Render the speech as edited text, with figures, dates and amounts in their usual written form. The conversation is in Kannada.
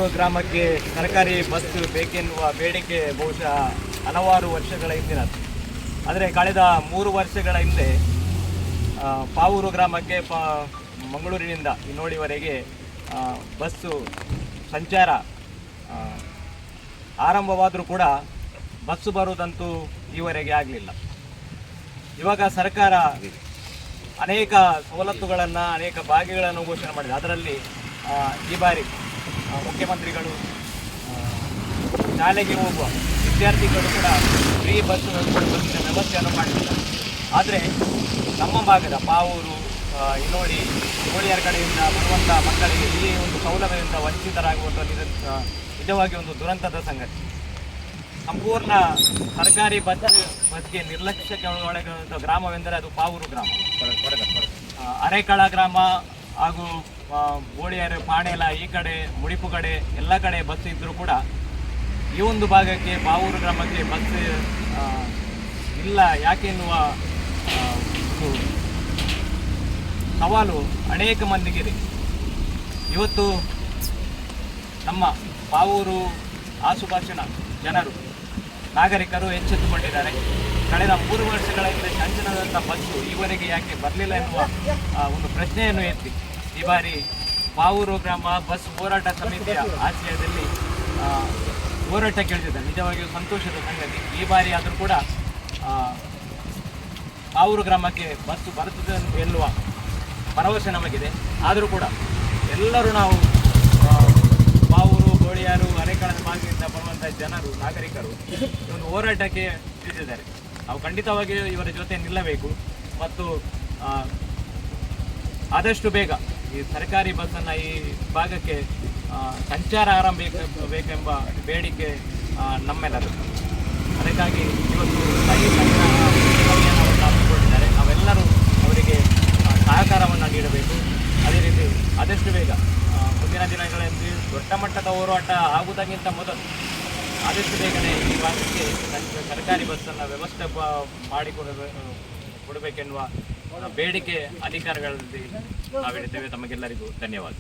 ಪಾವೂರು ಗ್ರಾಮಕ್ಕೆ ಸರ್ಕಾರಿ ಬಸ್ ಬೇಕೆನ್ನುವ ಬೇಡಿಕೆ ಬಹುಶಃ ಹಲವಾರು ವರ್ಷಗಳ ಹಿಂದಿನದ್ದು. ಆದರೆ ಕಳೆದ 3 ವರ್ಷಗಳ ಹಿಂದೆ ಪಾವೂರು ಗ್ರಾಮಕ್ಕೆ ಮಂಗಳೂರಿನಿಂದ ಇನ್ನೋಡಿವರೆಗೆ ಬಸ್ಸು ಸಂಚಾರ ಆರಂಭವಾದರೂ ಕೂಡ ಬಸ್ಸು ಬರುವುದಂತೂ ಈವರೆಗೆ ಆಗಲಿಲ್ಲ. ಇವಾಗ ಸರ್ಕಾರ ಅನೇಕ ಸವಲತ್ತುಗಳನ್ನು, ಅನೇಕ ಭಾಗ್ಯಗಳನ್ನು ಘೋಷಣೆ ಮಾಡಿದೆ. ಅದರಲ್ಲಿ ಈ ಬಾರಿ ಮುಖ್ಯಮಂತ್ರಿಗಳು ಶಾಲೆಗೆ ಹೋಗುವ ವಿದ್ಯಾರ್ಥಿಗಳು ಕೂಡ ಫ್ರೀ ಬಸ್ಸಿನ ವ್ಯವಸ್ಥೆಯನ್ನು ಮಾಡಿದ್ದಾರೆ. ಆದರೆ ನಮ್ಮ ಭಾಗದ ಪಾವೂರು, ಇನ್ನೋಡಿ, ಗೋಳಿಯಾರ ಕಡೆಯಿಂದ ಬರುವಂಥ ಮಕ್ಕಳಿಗೆ ಈ ಒಂದು ಸೌಲಭ್ಯದಿಂದ ವಂಚಿತರಾಗುವಂಥ ನಿಜವಾಗಿ ಒಂದು ದುರಂತದ ಸಂಗತಿ. ಸಂಪೂರ್ಣ ಸರ್ಕಾರಿ ಬಸ್ಗೆ ನಿರ್ಲಕ್ಷ್ಯಕ್ಕೆ ಒಳಗಾದಂಥ ಗ್ರಾಮವೆಂದರೆ ಅದು ಪಾವೂರು ಗ್ರಾಮ. ಅರೆಕಳ ಗ್ರಾಮ ಹಾಗೂ ಗೋಳಿಯಾರ, ಪಾಣೆಲ, ಈ ಕಡೆ ಮುಡಿಪು ಕಡೆ ಎಲ್ಲ ಕಡೆ ಬಸ್ ಇದ್ದರೂ ಕೂಡ ಈ ಒಂದು ಭಾಗಕ್ಕೆ ಪಾವೂರು ಗ್ರಾಮಕ್ಕೆ ಬಸ್ ಇಲ್ಲ ಯಾಕೆ ಎನ್ನುವ ಸವಾಲು ಅನೇಕ ಮಂದಿಗಿದೆ. ಇವತ್ತು ನಮ್ಮ ಪಾವೂರು ಆಸುಪಾಸಿನ ಜನರು, ನಾಗರಿಕರು ಎಚ್ಚೆತ್ತುಕೊಂಡಿದ್ದಾರೆ. ಕಳೆದ 3 ವರ್ಷಗಳ ಹಿಂದೆ ಸಂಚಲನದಂಥ ಬಸ್ಸು ಈವರೆಗೆ ಯಾಕೆ ಬರಲಿಲ್ಲ ಎನ್ನುವ ಒಂದು ಪ್ರಶ್ನೆಯನ್ನು ಎತ್ತಿ ಈ ಬಾರಿ ಪಾವೂರು ಗ್ರಾಮ ಬಸ್ ಹೋರಾಟ ಸಮಿತಿಯ ಆಶ್ರಯದಲ್ಲಿ ಹೋರಾಟಕ್ಕೆ ಇಳಿದಿದ್ದಾರೆ. ನಿಜವಾಗಿಯೂ ಸಂತೋಷದ ಸಂಗತಿ. ಈ ಬಾರಿ ಆದರೂ ಕೂಡ ಪಾವೂರು ಗ್ರಾಮಕ್ಕೆ ಬಸ್ಸು ಬರುತ್ತದೆ ಎನ್ನುವ ಭರವಸೆ ನಮಗಿದೆ. ಆದರೂ ಕೂಡ ಎಲ್ಲರೂ ನಾವು ಪಾವೂರು, ಗೋಳಿಯಾರು, ಅರೆಕಳದ ಭಾಗದಿಂದ ಬರುವಂಥ ಜನರು, ನಾಗರಿಕರು ಒಂದು ಹೋರಾಟಕ್ಕೆ ಇಳಿದಿದ್ದಾರೆ. ನಾವು ಖಂಡಿತವಾಗಿ ಇವರ ಜೊತೆ ನಿಲ್ಲಬೇಕು ಮತ್ತು ಆದಷ್ಟು ಬೇಗ ಈ ಸರ್ಕಾರಿ ಬಸ್ಸನ್ನು ಈ ಭಾಗಕ್ಕೆ ಸಂಚಾರ ಆರಂಭಿಸಬೇಕೆಂಬ ಬೇಡಿಕೆ ನಮ್ಮೆಲ್ಲರೂ. ಅದಕ್ಕಾಗಿ ಇವತ್ತು ಸಹಿ ಅಭಿಯಾನವನ್ನು ಹಮ್ಮಿಕೊಂಡಿದ್ದಾರೆ. ನಾವೆಲ್ಲರೂ ಅವರಿಗೆ ಸಹಕಾರವನ್ನು ನೀಡಬೇಕು. ಅದೇ ರೀತಿ ಆದಷ್ಟು ಬೇಗ ಮುಂದಿನ ದಿನಗಳಲ್ಲಿ ದೊಡ್ಡ ಮಟ್ಟದ ಹೋರಾಟ ಆಗುವುದಕ್ಕಿಂತ ಮೊದಲು ಆದಷ್ಟು ಬೇಗನೆ ಈ ಭಾಗಕ್ಕೆ ಸರ್ಕಾರಿ ಬಸ್ಸನ್ನು ವ್ಯವಸ್ಥೆ ಕೊಡಬೇಕೆನ್ನುವ ಬೇಡಿಕೆ ಅಧಿಕಾರಿಗಳಲ್ಲಿ ನಾವಿಡುತ್ತೇವೆ. ತಮಗೆಲ್ಲರಿಗೂ ಧನ್ಯವಾದ.